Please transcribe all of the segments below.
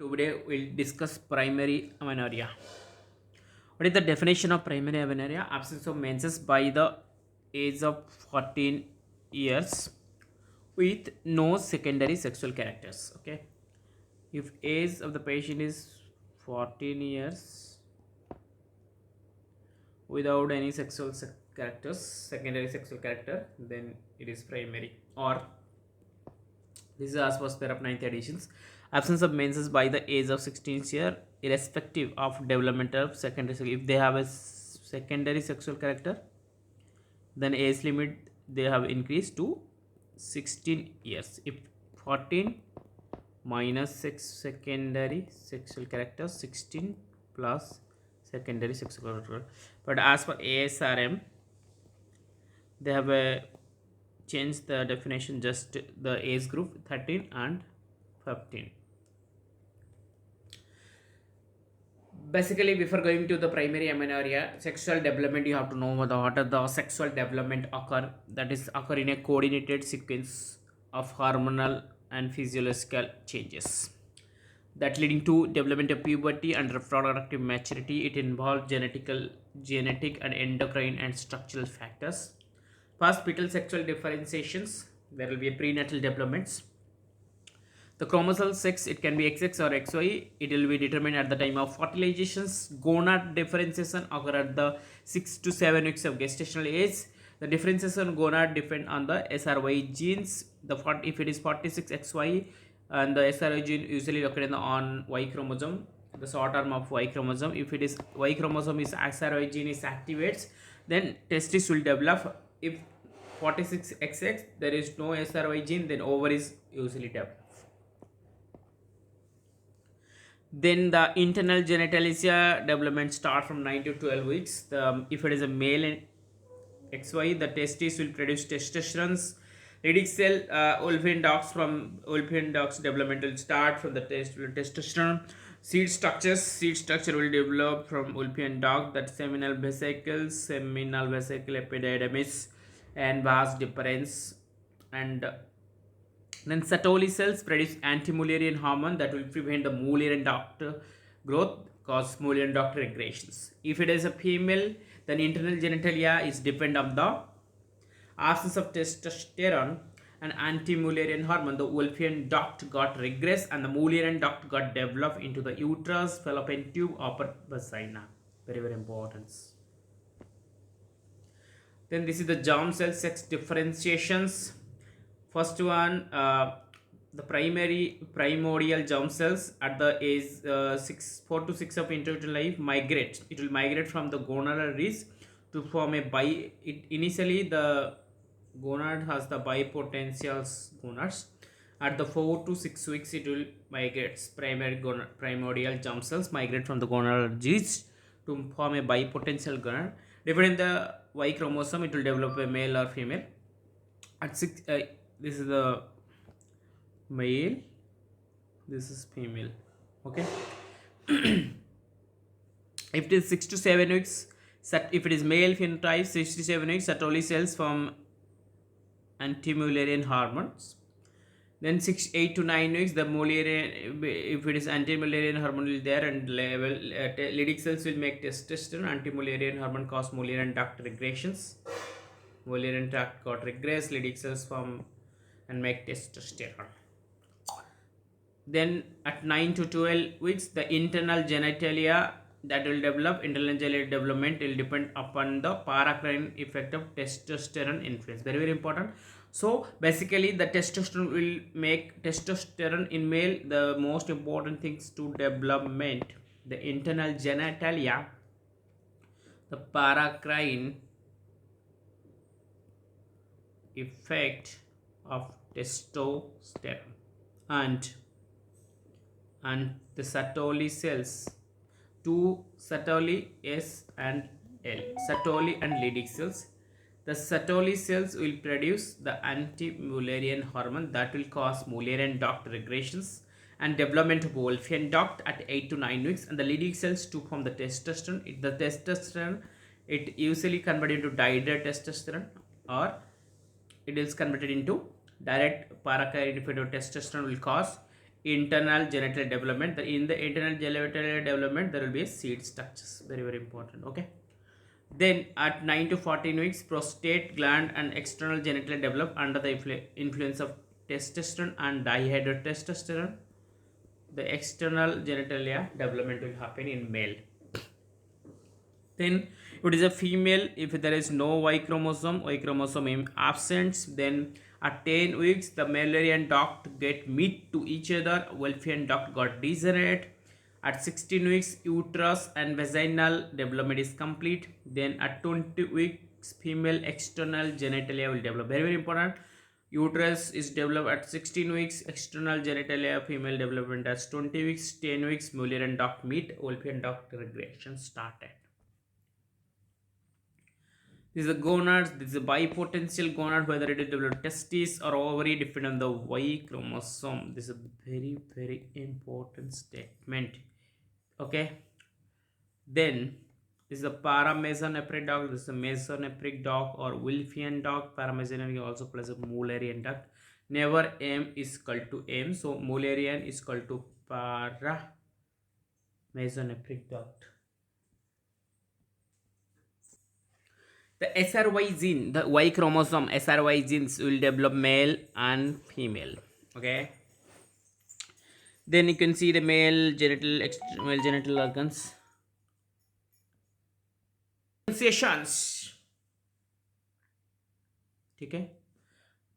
Today we'll discuss primary amenorrhea. What is the definition of primary amenorrhea? Absence of menses by the age of 14 years with no secondary sexual characters. Okay, if age of the patient is 14 years without any characters, secondary sexual character, then it is primary. Or this is as per pair of 9th editions. Absence of menses by the age of 16th year, irrespective of development of secondary if they have a secondary sexual character, then age limit they have increased to 16 years. If 14 minus 6 secondary sexual character, 16 plus secondary sexual character. But as for ASRM, they have a changed the definition, just the age group 13 and 15. Basically, before going to the primary amenorrhea, sexual development, you have to know what are the sexual development occur in a coordinated sequence of hormonal and physiological changes that leading to development of puberty and reproductive maturity. It involves genetic and endocrine and structural factors. Past fetal sexual differentiations, there will be a prenatal developments. The chromosome sex, it can be XX or XY. It will be determined at the time of fertilizations. Gonad differentiation occur at the 6 to 7 weeks of gestational age. The differences on gonad depend on the SRY genes. If it is 46XY, and the SRY gene usually located on Y chromosome, the short arm of Y chromosome. If it is Y chromosome is SRY gene is activates, then testis will develop. If 46XX there is no SRY gene, then ovaries usually develop. Then the internal genitalia development start from 9 to 12 weeks. If it is a male and XY, the testes will produce testosterone. Leydig cell, Wolffian dogs development will start from the testosterone. Seed structure will develop from Wolffian dog, that seminal vesicle epididymis, and vas deferens. And then Sertoli cells produce anti-Mullerian hormone that will prevent the Mullerian duct growth, cause Mullerian duct regressions. If it is a female, then internal genitalia is dependent on the absence of testosterone and anti-Mullerian hormone. The Wolffian duct got regress and the Mullerian duct got developed into the uterus, fallopian tube, upper vagina. Very, very important. Then this is the germ cell sex differentiations. First one, the primordial germ cells at the age 4 to 6 of introductory life migrate. It will migrate from the gonadal ridge to form a initially the gonad has the bipotential gonads. At the 4 to 6 weeks, it will migrate. Primordial germ cells migrate from the gonadal ridge to form a bipotential gonad. Depending on the Y chromosome, it will develop a male or female. At 6, this is the male, this is female. Okay. If it is 6 to 7 weeks, if it is male phenotype, 6 to 7 weeks, Sertoli cells from anti-Mullerian hormones. Then 8 to 9 weeks, the Mullerian, if it is anti-Mullerian hormone will there, and Leydig cells will make testosterone. Anti-Mullerian hormone cause Mullerian duct regressions. Mullerian duct got regress, Leydig cells form and make testosterone. Then at 9 to 12 weeks, the internal genitalia that will develop. Internal genitalia development will depend upon the paracrine effect of testosterone influence. Very, very important. So basically the testosterone will make testosterone in male the most important things to development. The internal genitalia, the paracrine effect of testosterone, and the Sertoli cells, two Sertoli S and L, Sertoli and Leydig cells. The Sertoli cells will produce the anti-Mullerian hormone that will cause Mullerian duct regressions and development of Wolffian duct at 8 to 9 weeks, and the Leydig cells to form the testosterone. The testosterone, it usually converted into dihydrotestosterone, or it is converted into direct paracrine effect of testosterone will cause internal genital development. In the internal genital development, there will be a seed structures. Very, very important. Okay. Then at 9 to 14 weeks, prostate gland and external genital develop under the influence of testosterone and dihydrotestosterone. The external genitalia development will happen in male. Then if it is a female, if there is no Y chromosome absent, then at 10 weeks the mammalian duct get meet to each other, Wolffian duct got degenerate. At 16 weeks uterus and vaginal development is complete. Then at 20 weeks female external genitalia will develop. Very, very important. Uterus is developed at 16 weeks, external genitalia female development at 20 weeks, 10 weeks mammalian duct meet, Wolffian duct regression started. This is a gonad. This is a bipotential gonad, whether it is developed testes or ovary, depend on the Y chromosome. This is a very, very important statement. Okay. Then this is a paramesonephric dog. This is a mesonephric dog or Wolffian dog. Paramesonephric also plays a Mullerian dog. Never M is equal to M. So Mullerian is equal to paramesonephric dog. The SRY gene, the Y chromosome SRY genes will develop male and female. Okay. Then you can see the male genital organs. Differentiations. Okay.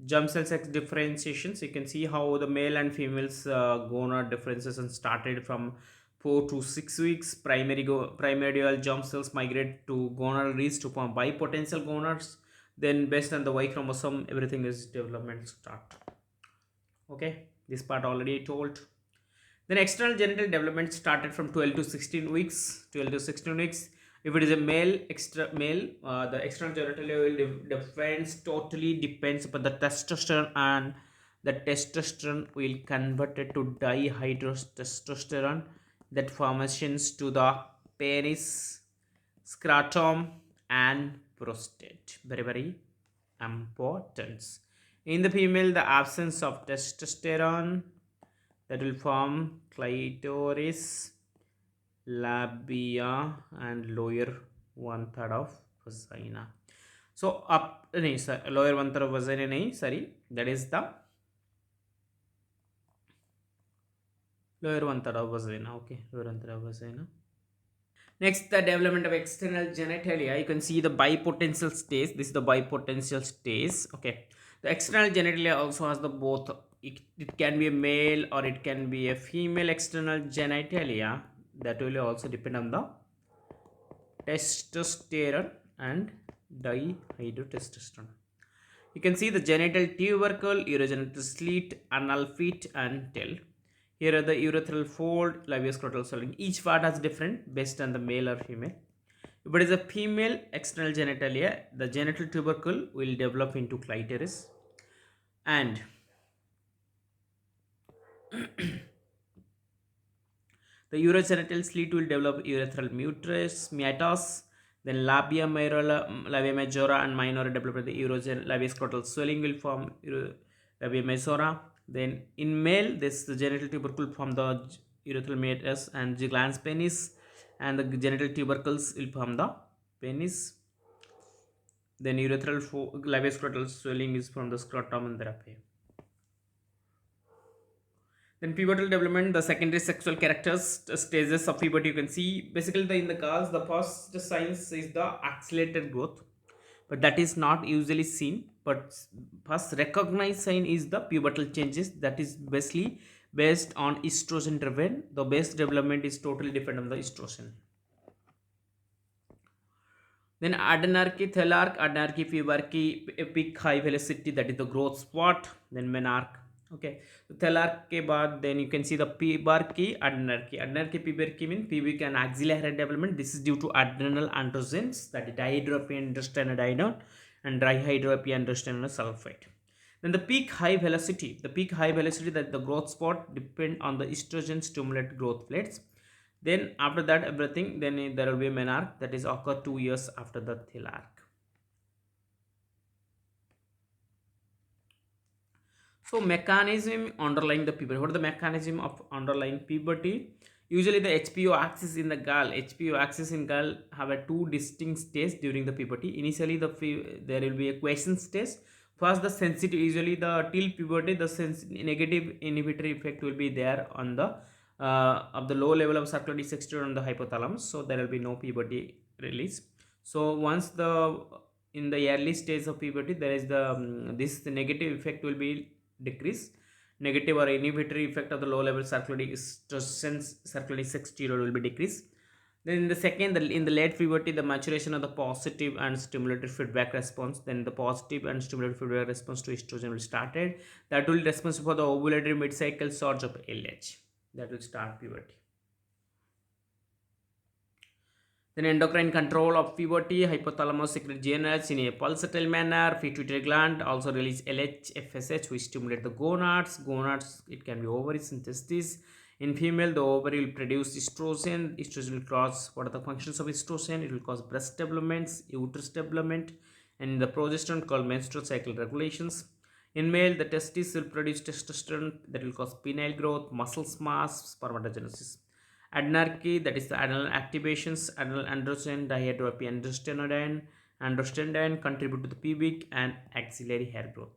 Germ cell sex differentiations. You can see how the male and females gonad differentiation started from 4 to 6 weeks. Primordial germ cells migrate to gonadal reach to form bipotential gonads. Then based on the Y chromosome, everything is development start. Okay, this part already told. Then external genital development started from 12 to 16 weeks. 12 to 16 weeks. If it is a male, the external genital totally depends upon the testosterone, and the testosterone will convert it to dihydrotestosterone that formations to the penis, scrotum and prostate. Very, very important. In the female, the absence of testosterone that will form clitoris, labia and lower one third of vagina. So up lower one third of vagina that is the lower one third of vagina. Okay, lower one third of vagina. Next, the development of external genitalia. You can see the bipotential stage. This is the bipotential stage. Okay, the external genitalia also has the both. It can be a male or it can be a female external genitalia. That will also depend on the testosterone and dihydrotestosterone. You can see the genital tubercle, urogenital slit, anal feet and tail. Here are the urethral fold, labioscrotal swelling. Each part has different based on the male or female. If it is a female external genitalia, the genital tubercle will develop into clitoris, and the urogenital slit will develop urethral meatus. Then labia majora and minora develop the labioscrotal swelling will form labia majora. Then in male, the genital tubercle form the urethral meatus and the glans penis, and the genital tubercles will form the penis. Then urethral labioscrotal swelling is from the scrotum and the raphe. Then pubertal development, the secondary sexual characters stages of puberty. You can see basically in the girls, the first signs is the accelerated growth, but that is not usually seen. But first recognized sign is the pubertal changes, that is basically based on estrogen driven. The base development is totally dependent on the estrogen. Then adenarche, thelarche, adenarche, puberche, peak high velocity, that is the growth spot. Then menarche. Okay, so thelarche के बाद then you can see the puberche, adenarche. Adenarche, puberche means pubic and axillary development. This is due to adrenal androgens, that is dihydroepiandrosterone and dihydroepiandrosterone sulfate. Then the peak high velocity, that the growth spot depend on the estrogen stimulate growth plates. Then after that everything, then there will be a menarche, that is occur 2 years after the thelarche. So mechanism underlying the puberty. What is the mechanism of underlying puberty? Usually the HPO axis in the girl, HPO axis in girl have a two distinct stages during the puberty. Initially there will be a quiescent stage. First the sensitive, usually the till puberty the negative inhibitory effect will be there on the of the low level of circulatory sexual on the hypothalamus. So there will be no puberty release. So once the in the early stage of puberty there is the this negative effect will be decrease. Negative or inhibitory effect of the low level circulating sex steroid will be decreased. Then in the second, in the late puberty, the maturation of the positive and stimulated feedback response. Then the positive and stimulated feedback response to estrogen will started. That will be responsible for the ovulatory mid-cycle surge of LH. That will start puberty. Then endocrine control of puberty, hypothalamus secrete GNRH in a pulsatile manner. Pituitary gland also release LH, FSH, which stimulate the gonads. Gonads, it can be ovaries and testes. In female, the ovary will produce estrogen. Estrogen will cause, what are the functions of estrogen? It will cause breast developments, uterus development, and the progesterone called menstrual cycle regulations. In male, the testes will produce testosterone that will cause penile growth, muscle mass, spermatogenesis. Adenarche, that is the adrenal activations, adrenal androgen dihydroepiandrosterone, androstenedione contribute to the pubic and axillary hair growth.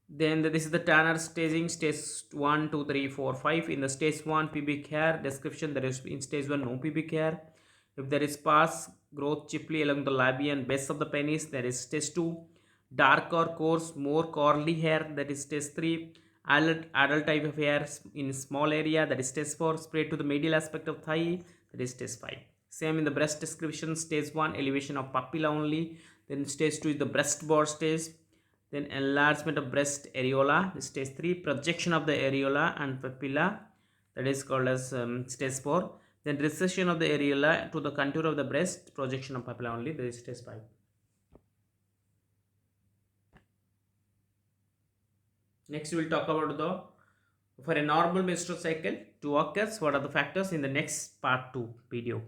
Then this is the Tanner staging, stage 1, 2, 3, 4, 5. In the stage 1 pubic hair description, there is in stage 1 no pubic hair. If there is sparse growth chiefly along the labia and base of the penis, there is stage 2. Dark or coarse, more curly hair, that is stage 3. Adult type of hair in small area, that is stage 4. Spread to the medial aspect of thigh, that is stage 5. Same in the breast description, stage 1 elevation of papilla only. Then stage 2 is the breast bud stage. Then enlargement of breast areola, stage 3. Projection of the areola and papilla, that is called as stage 4. Then recession of the areola to the contour of the breast, projection of papilla only, that is stage 5. Next we will talk about for a normal menstrual cycle to occur, what are the factors in the next part 2 video.